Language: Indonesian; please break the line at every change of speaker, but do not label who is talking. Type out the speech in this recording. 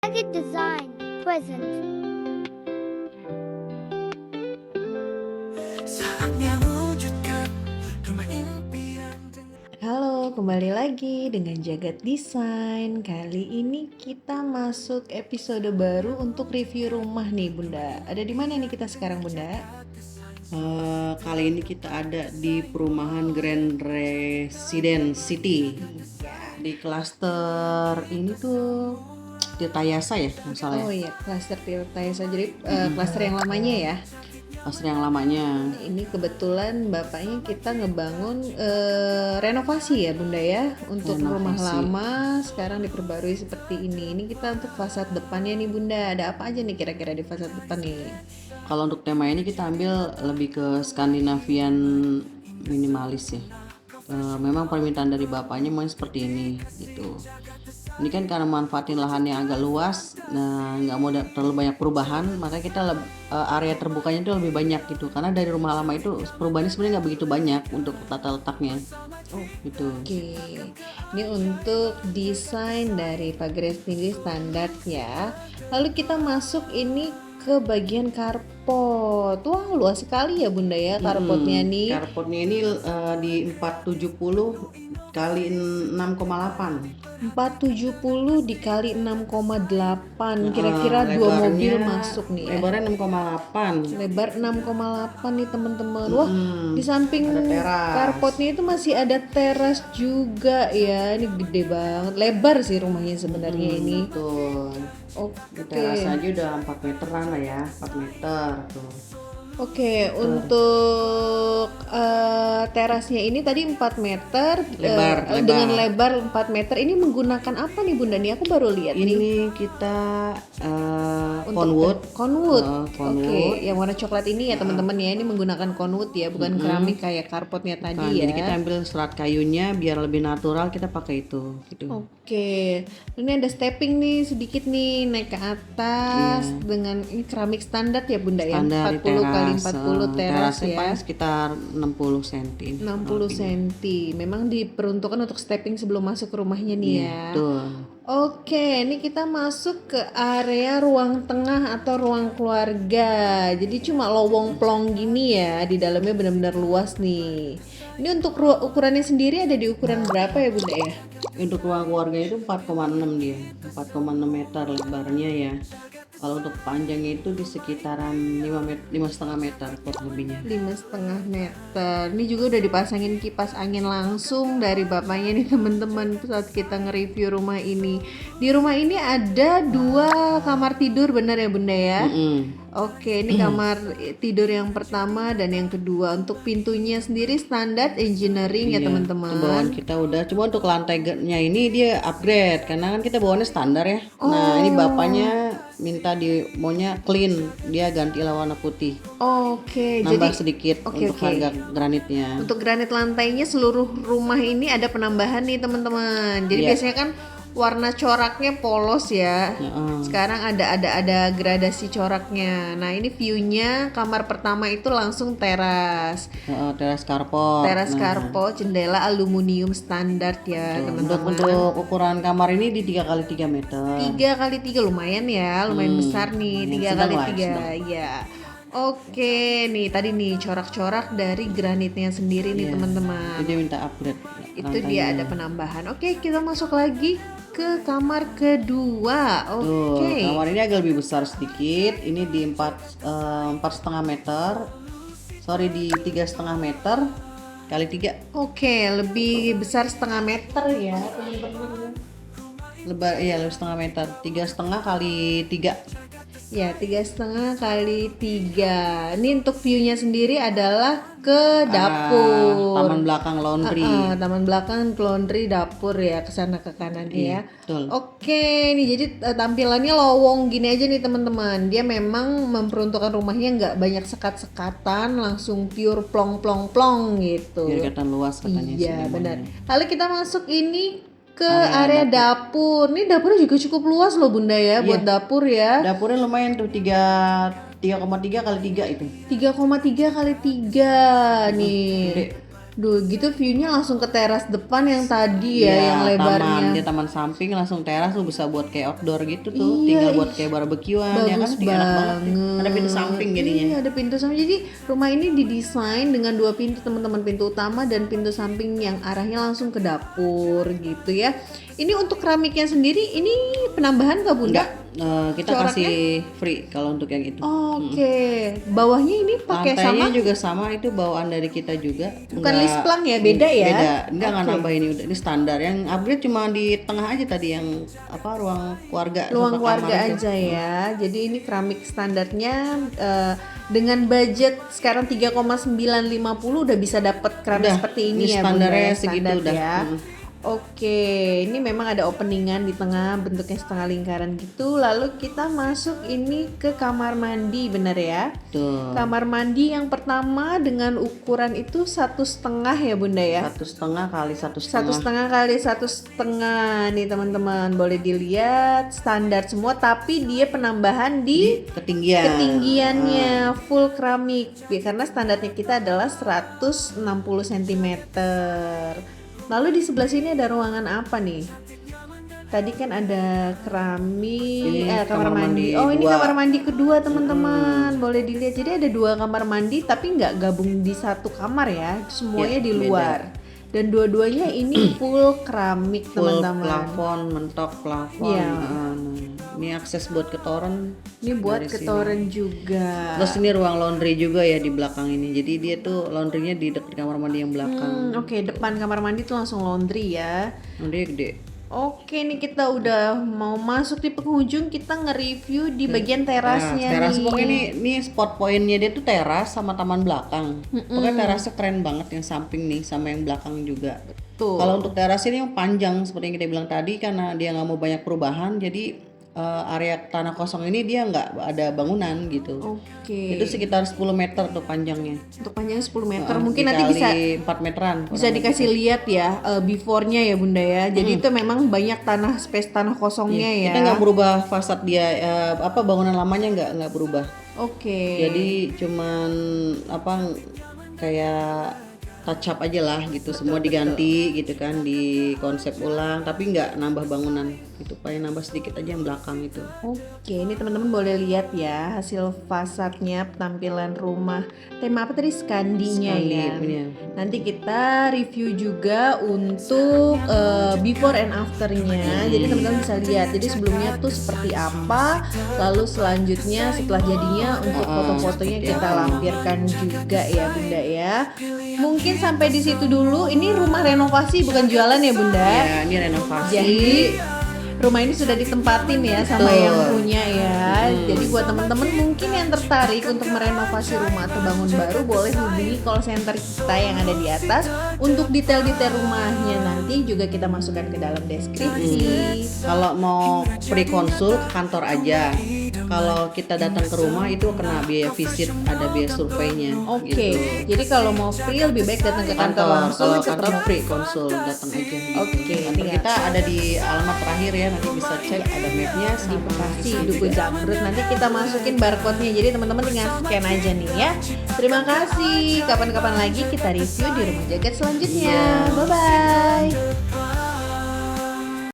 Jagged Design present.
Saatnya wujudkan rumah impian.
Halo, kembali lagi dengan Jagat Desain. Kali ini kita masuk episode baru untuk review rumah nih Bunda. Ada di mana nih kita sekarang Bunda?
Kali ini kita ada di perumahan Grand Residence City di klaster ini tuh Tirtayasa ya misalnya.
Oh iya, klaster Tirtayasa. Jadi klaster yang lamanya ya.
Klaster yang lamanya.
Ini kebetulan bapaknya kita ngebangun renovasi ya Bunda ya. Untuk rumah
Renovasi.
lama sekarang diperbarui seperti ini. Ini kita untuk fasad depannya nih Bunda. Ada apa aja nih kira-kira di fasad depan nih?
Kalau untuk tema ini kita ambil lebih ke Skandinavian minimalis ya. Memang permintaan dari bapaknya mau seperti ini gitu. Ini kan karena manfaatin lahan yang agak luas, nah nggak mau terlalu banyak perubahan, maka kita area terbukanya itu lebih banyak gitu. Karena dari rumah lama itu perubahannya sebenarnya nggak begitu banyak untuk tata letaknya, gitu.
Oke, ini untuk desain dari pagar sendiri standar ya. Lalu kita masuk ini ke bagian karpot. Wah, luas sekali ya Bunda ya karpotnya nih.
Carportnya ini di 470 kali 6,8.
470 dikali 6,8. Kira-kira dua
Lebarnya-
mobil masuk nih ya.
Lebarnya 6,8.
Lebar 6,8 nih teman-teman. Wah, di samping
ada teras.
karpotnya itu masih ada teras juga ya. Ini gede banget. Lebar sih rumahnya sebenarnya ini.
Betul. Di
Oke.
teras aja udah 4 meteran lah ya, 4 meter tuh.
Oke, untuk terasnya ini tadi 4 meter
Lebar.
dengan lebar 4 meter. Ini menggunakan apa nih Bunda nih? Aku baru lihat nih.
Ini kita conwood.
Conwood.
Conwood.
Oke, yang warna coklat ini ya teman-teman ya. Ini menggunakan conwood ya, bukan keramik kayak karpotnya
Nah,
tadi ya.
jadi kita ambil serat kayunya biar lebih natural, kita pakai itu gitu.
Oke, ini ada stepping nih sedikit nih naik ke atas dengan ini keramik standar ya Bunda ya,
Standar
40 kali 40 teras
terasnya
ya.
paling sekitar 60 cm.
60 cm. Memang diperuntukkan untuk stepping sebelum masuk ke rumahnya nih ya.
Betul.
Oke, ini kita masuk ke area ruang tengah atau ruang keluarga. Jadi cuma lowong plong gini ya, di dalamnya benar-benar luas nih. Ini untuk ukurannya sendiri ada di ukuran berapa ya Bunda ya?
Untuk ruang keluarga itu 4,6 dia, 4,6 meter lebarnya ya. Kalau untuk panjangnya itu di sekitaran 5,5 meter kurang lebihnya.
5,5 meter. Ini juga udah dipasangin kipas angin langsung dari bapaknya nih teman-teman saat kita nge-review rumah ini. Di rumah ini ada 2 kamar tidur bener ya Bunda ya? Oke, ini kamar tidur yang pertama dan yang kedua. Untuk pintunya sendiri standar engineering ya
Itu bawaan
teman-teman.
kita udah, cuma untuk lantainya ini dia upgrade karena kan kita bawaannya standar ya. Nah, ini bapaknya minta maunya clean, dia gantilah warna putih.
Oke,
Nambah
jadi
sedikit untuk harga granitnya.
untuk granit lantainya seluruh rumah ini ada penambahan nih teman-teman. Jadi
Iya.
biasanya kan warna coraknya polos ya. Sekarang ada gradasi coraknya. Nah, ini view-nya kamar pertama itu langsung teras.
Teras carport.
Teras karpot, jendela aluminium standar ya, teman-teman.
Untuk ukuran kamar ini di 3 kali 3 meter.
3 kali 3 lumayan ya, lumayan besar nih. 3
sedang
kali
lah,
3
sedang.
ya. Oke, nih tadi nih corak-corak dari granitnya sendiri nih teman-teman.
Jadi dia minta upgrade.
Itu dia ada penambahan. Oke, kita masuk lagi ke kamar kedua.
Tuh,
Oke.
kamar ini agak lebih besar sedikit. Ini di 4,5 meter. Sorry, di 3,5 meter kali 3.
Oke, lebih besar setengah meter ya, teman-teman.
Lebar, iya lebih setengah meter. 3,5 kali 3.
Ya, 3,5 kali 3. Ini untuk view-nya sendiri adalah ke dapur.
Taman belakang laundry.
Taman belakang laundry dapur ya, ke sana ke kanan ya.
Betul.
Oke, nih jadi tampilannya lowong gini aja nih teman-teman. Dia memang memperuntukkan rumahnya nggak banyak sekat-sekatan, langsung pure plong-plong-plong gitu.
Biar kelihatan luas katanya sih
Iya,
memang
benar.
ya.
Lalu kita masuk ini ke area dapur. Nih dapurnya juga cukup luas loh Bunda ya, buat dapur ya.
Dapurnya lumayan tuh 3,3 kali 3 itu.
3,3 kali 3 nih.
Gede.
Duh, gitu view-nya langsung ke teras depan yang tadi ya,
Iya,
yang lebarnya.
dia taman samping langsung teras tuh, bisa buat kayak outdoor gitu tuh.
Iya,
Tinggal buat kayak barbekyuan ya kan,
Bagus
tinggal enak banget.
banget.
Ada pintu samping jadinya.
Iya, ada pintu samping. Jadi rumah ini didesain dengan 2 pintu teman-teman, pintu utama dan pintu samping yang arahnya langsung ke dapur gitu ya. Ini untuk keramiknya sendiri ini penambahan nggak Bunda?
Enggak, kita
Coraknya?
kasih free kalau untuk yang itu.
Oke, bawahnya ini pakai
Lantainya
sama?
juga sama, itu bawaan dari kita juga.
Bukan list plan ya, beda ya?
Beda, enggak
Oke.
nambah ini, udah ini standar. Yang upgrade cuma di tengah aja tadi, yang apa, ruang keluarga.
Ruang
sama
keluarga
kamar itu.
aja ya. Jadi ini keramik standarnya dengan budget sekarang 3,950 udah bisa dapat keramik
Udah,
seperti ini
ini
ya Bunda,
standarnya
ya,
segitu
standar
udah.
ya. Oke, ini memang ada openingan di tengah, bentuknya setengah lingkaran gitu. Lalu kita masuk ini ke kamar mandi, bener ya?
Tuh.
Kamar mandi yang pertama dengan ukuran itu 1,5 ya Bunda ya?
1,5 kali 1,5.
1,5 kali 1,5 nih teman-teman, boleh dilihat standar semua, tapi dia penambahan di
ketinggian.
ketinggiannya full keramik ya, karena standarnya kita adalah 160 cm. Lalu di sebelah sini ada ruangan apa nih? Tadi kan ada keramik,
Ini
kamar
kamar
mandi.
mandi
Oh, ini
dua.
kamar mandi kedua teman-teman. Boleh dilihat. Jadi ada 2 kamar mandi, tapi nggak gabung di satu kamar ya. Semuanya
Ya,
di
beda.
luar. Dan dua-duanya ini full keramik
Full
teman-teman.
plafon, mentok plafon.
Iya.
Nah, ini akses buat ke toren.
Ini buat
dari
ke
sini.
toren juga.
Terus ini ruang laundry juga ya di belakang ini. Jadi dia tuh laundrynya di dekat kamar mandi yang belakang.
Oke, depan kamar mandi tuh langsung laundry ya.
Laundry gede.
Oke, nih kita udah mau masuk di penghujung, kita nge-review di bagian terasnya
Nah, teras
nih.
pokoknya ini spot pointnya dia tuh teras sama taman belakang. Pokoknya terasnya keren banget, yang samping nih sama yang belakang juga.
Tuh.
Kalau untuk teras ini yang panjang seperti yang kita bilang tadi, karena dia nggak mau banyak perubahan, jadi area tanah kosong ini dia nggak ada bangunan gitu.
Oke.
Itu sekitar 10 meter tuh panjangnya.
Untuk panjangnya 10 meter, mungkin nanti bisa
4 meteran.
bisa dikasih lihat ya before-nya ya Bunda ya. Jadi itu memang banyak space tanah kosongnya ya.
Kita nggak berubah fasad dia, bangunan lamanya nggak berubah.
Oke.
Jadi cuman kayak touch up aja lah gitu, semua diganti gitu kan, di konsep ulang, tapi nggak nambah bangunan gitu, paling nambah sedikit aja yang belakang itu.
Oke, ini teman-teman boleh lihat ya hasil fasadnya, penampilan rumah. Tema apa tadi? Skandinya ya.
Iya.
Nanti kita review juga untuk before and afternya. Jadi teman-teman bisa lihat. Jadi sebelumnya tuh seperti apa, lalu selanjutnya setelah jadinya untuk foto-fotonya kita lampirkan juga ya Bunda ya. Mungkin sampai di situ dulu. Ini rumah renovasi bukan jualan ya Bunda.
Ya, ini renovasi.
Jadi rumah ini sudah ditempatin ya sama
Betul.
yang punya ya. Jadi buat teman-teman mungkin yang tertarik untuk merenovasi rumah atau bangun baru, boleh hubungi call center kita yang ada di atas. Untuk detail-detail rumahnya nanti juga kita masukkan ke dalam deskripsi.
Kalau mau pre-konsul ke kantor aja. Kalau kita datang ke rumah itu kena biaya visit, ada biaya surveinya.
Oke,
Gitu.
jadi kalau mau free lebih baik datang ke kantor langsung.
Kalau
tetap
kantor free konsul, datang aja. Gitu.
Oke,
Kantor
tinggal.
kita ada di alamat terakhir ya, nanti bisa cek, ada mapnya
di
sama
Bekasi,
isinya
Duku
juga.
Jamrut. Nanti kita masukin barcode-nya, jadi teman-teman tinggal scan aja nih ya. Terima kasih. Kapan-kapan lagi kita review di Rumah Jagat selanjutnya. Bye bye.